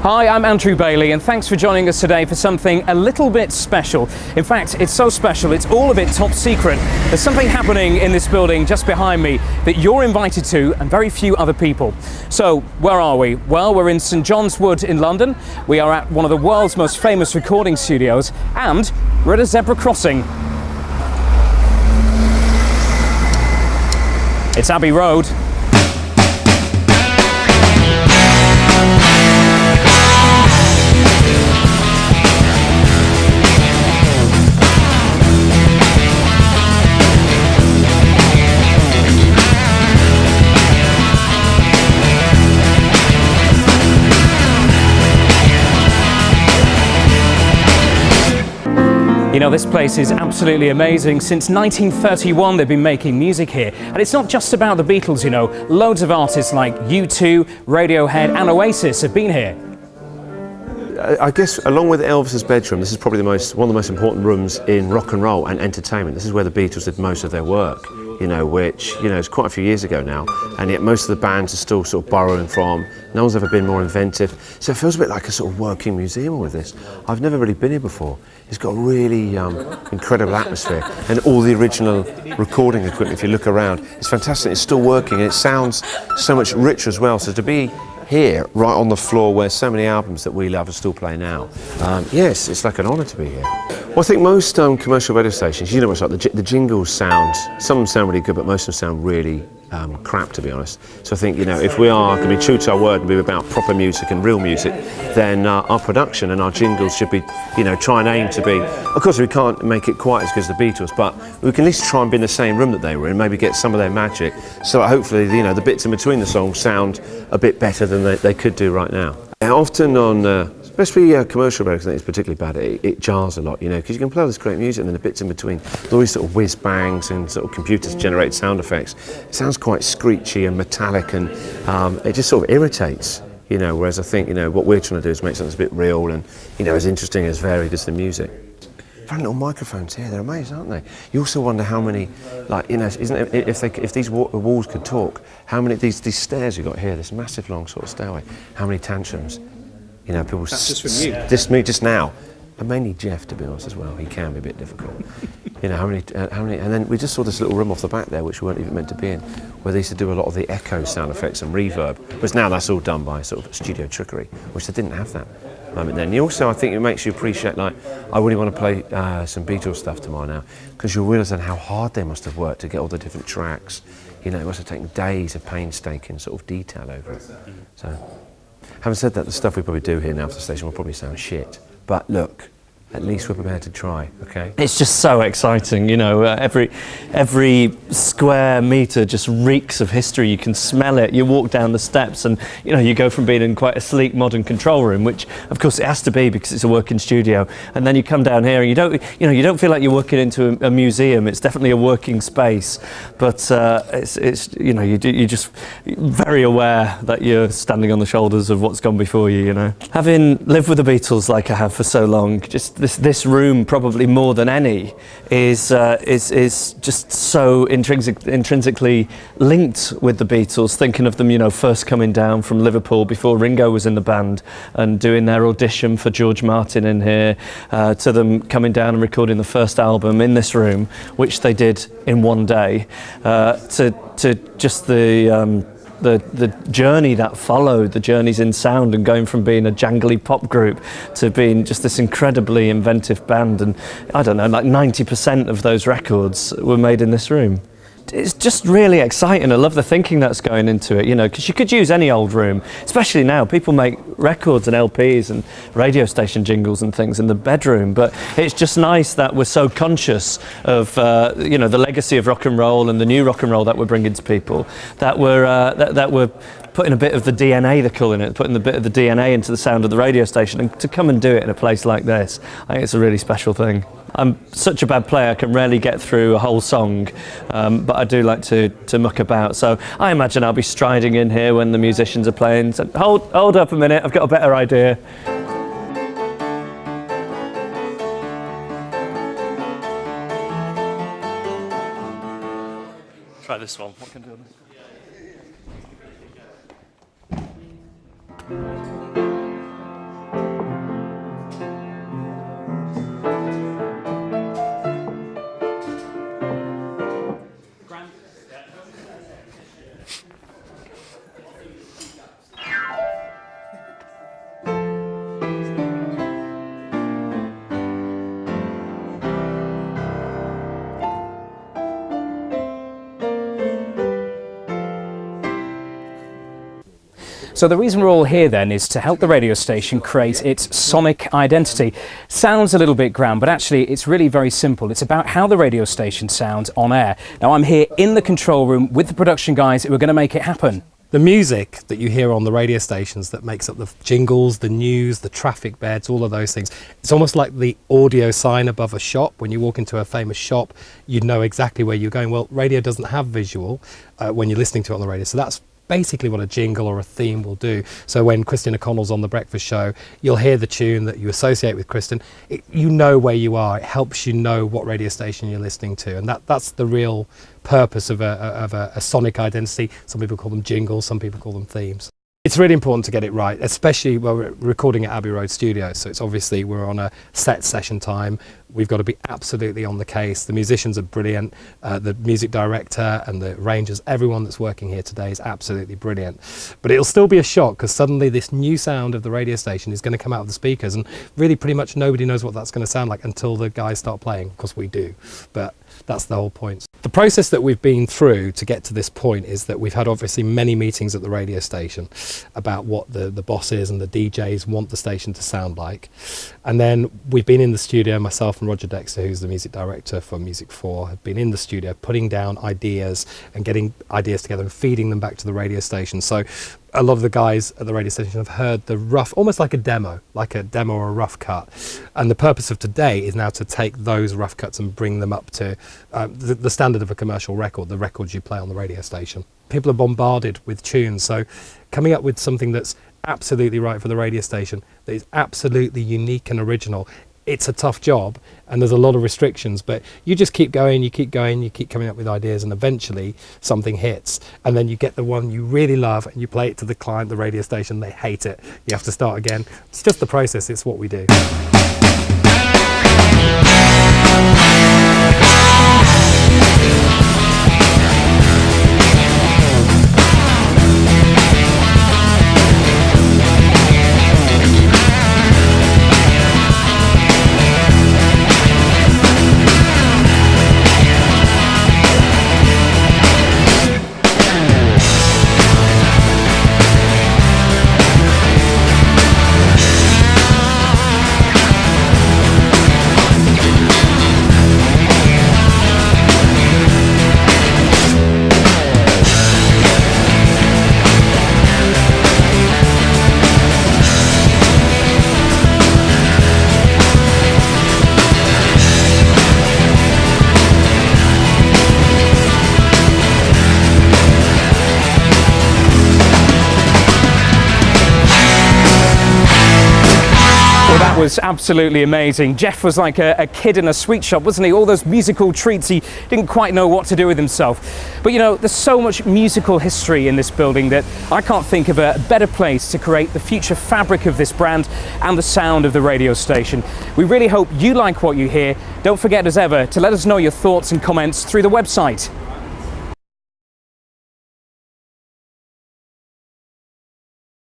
Hi, I'm Andrew Bailey, and thanks for joining us today for something a little bit special. In fact, it's so special, it's all a bit top secret. There's something happening in this building just behind me that you're invited to, and very few other people. So, where are we? Well, we're in St John's Wood in London. We are at one of the world's most famous recording studios, and we're at a zebra crossing. It's Abbey Road. You know, this place is absolutely amazing. Since 1931 they've been making music here, and it's not just about the Beatles, you know. Loads of artists like U2, Radiohead and Oasis have been here. I guess along with Elvis's bedroom, this is probably one of the most important rooms in rock and roll and entertainment. This is where the Beatles did most of their work, you know, which, you know, is quite a few years ago now, and yet most of the bands are still sort of borrowing from. No one's ever been more inventive, so it feels a bit like a sort of working museum with this. I've never really been here before. It's got a really incredible atmosphere, and all the original recording equipment, if you look around, it's fantastic. It's still working, and it sounds so much richer as well. So to be here, right on the floor where so many albums that we love are still playing now, yes, it's like an honour to be here. Well, I think most commercial radio stations, you know what it's like, the jingles sound, some of them sound really good, but most of them sound really crap, to be honest. So I think, you know, if we are going to be true to our word and be about proper music and real music, then our production and our jingles should be, you know, try and aim to be, of course we can't make it quite as good as the Beatles, but we can at least try and be in the same room that they were in, maybe get some of their magic, so that hopefully, you know, the bits in between the songs sound a bit better than they could do right now. And often on especially commercial radio, I think it's particularly bad. It jars a lot, you know, because you can play all this great music and then the bits in between, all these sort of whiz bangs and sort of computers-generated sound effects. It sounds quite screechy and metallic, and it just sort of irritates, you know. Whereas I think, you know, what we're trying to do is make something that's a bit real and, you know, as interesting, as varied as the music. Fun little microphones here, they're amazing, aren't they? You also wonder how many, like, you know, isn't it, if these walls could talk, how many these stairs you've got here, this massive long sort of stairway, how many tantrums, you know, people. That's just from you. Just me, just now, and mainly Geoff, to be honest, as well. He can be a bit difficult. You know, how many, and then we just saw this little room off the back there, which we weren't even meant to be in, where they used to do a lot of the echo sound effects and reverb. Whereas now that's all done by sort of studio trickery, which they didn't have that moment then. You also, I think it makes you appreciate, like, I really want to play some Beatles stuff tomorrow now, because you'll realise then how hard they must have worked to get all the different tracks. You know, it must have taken days of painstaking sort of detail over it. So, having said that, the stuff we probably do here now for the station will probably sound shit. But look, at least we're prepared to try, okay? It's just so exciting, you know, every square metre just reeks of history. You can smell it. You walk down the steps and, you know, you go from being in quite a sleek modern control room, which of course it has to be because it's a working studio, and then you come down here and you don't feel like you're working into a museum. It's definitely a working space, but it's you know, you're just very aware that you're standing on the shoulders of what's gone before you, you know. Having lived with the Beatles like I have for so long, just this room, probably more than any, is just so intrinsically linked with the Beatles. Thinking of them, you know, first coming down from Liverpool before Ringo was in the band and doing their audition for George Martin in here, to them coming down and recording the first album in this room, which they did in one day, to just the journey that followed, the journeys in sound, and going from being a jangly pop group to being just this incredibly inventive band. And I don't know, like 90% of those records were made in this room. It's just really exciting. I love the thinking that's going into it, you know, because you could use any old room, especially now. People make records and LPs and radio station jingles and things in the bedroom, but it's just nice that we're so conscious of, you know, the legacy of rock and roll and the new rock and roll that we're bringing to people, that we're putting a bit of the DNA, they're calling it, putting a bit of the DNA into the sound of the radio station, and to come and do it in a place like this, I think it's a really special thing. I'm such a bad player, I can rarely get through a whole song, but I do like to muck about. So I imagine I'll be striding in here when the musicians are playing. So hold up a minute, I've got a better idea. Try this one. What can I do on this? So the reason we're all here then is to help the radio station create its sonic identity. Sounds a little bit grand, but actually it's really very simple. It's about how the radio station sounds on air. Now I'm here in the control room with the production guys who are going to make it happen. The music that you hear on the radio stations that makes up the jingles, the news, the traffic beds, all of those things, it's almost like the audio sign above a shop. When you walk into a famous shop, you know exactly where you're going. Well, radio doesn't have visual when you're listening to it on the radio, so that's basically what a jingle or a theme will do. So when Kristen O'Connell's on The Breakfast Show, you'll hear the tune that you associate with Kristen. You know where you are. It helps you know what radio station you're listening to, and that's the real purpose of a sonic identity. Some people call them jingles, some people call them themes. It's really important to get it right, especially while we're recording at Abbey Road Studios. So it's obviously we're on a set session time. We've got to be absolutely on the case. The musicians are brilliant. The music director and the arrangers, everyone that's working here today is absolutely brilliant. But it'll still be a shock because suddenly this new sound of the radio station is going to come out of the speakers, and really pretty much nobody knows what that's going to sound like until the guys start playing. Of course we do, but that's the whole point. The process that we've been through to get to this point is that we've had obviously many meetings at the radio station about what the bosses and the DJs want the station to sound like. And then we've been in the studio, myself and Roger Dexter, who's the music director for Music 4, have been in the studio putting down ideas and getting ideas together and feeding them back to the radio station. So a lot of the guys at the radio station have heard the rough, almost like a demo or a rough cut. And the purpose of today is now to take those rough cuts and bring them up to the standard of a commercial record, the records you play on the radio station. People are bombarded with tunes, so coming up with something that's absolutely right for the radio station, that is absolutely unique and original, it's a tough job and there's a lot of restrictions, but you just keep going, you keep coming up with ideas, and eventually something hits, and then you get the one you really love and you play it to the client, the radio station, they hate it, you have to start again. It's just the process, it's what we do. That was absolutely amazing. Geoff was like a kid in a sweet shop, wasn't he? All those musical treats, he didn't quite know what to do with himself. But you know, there's so much musical history in this building that I can't think of a better place to create the future fabric of this brand and the sound of the radio station. We really hope you like what you hear. Don't forget, as ever, to let us know your thoughts and comments through the website.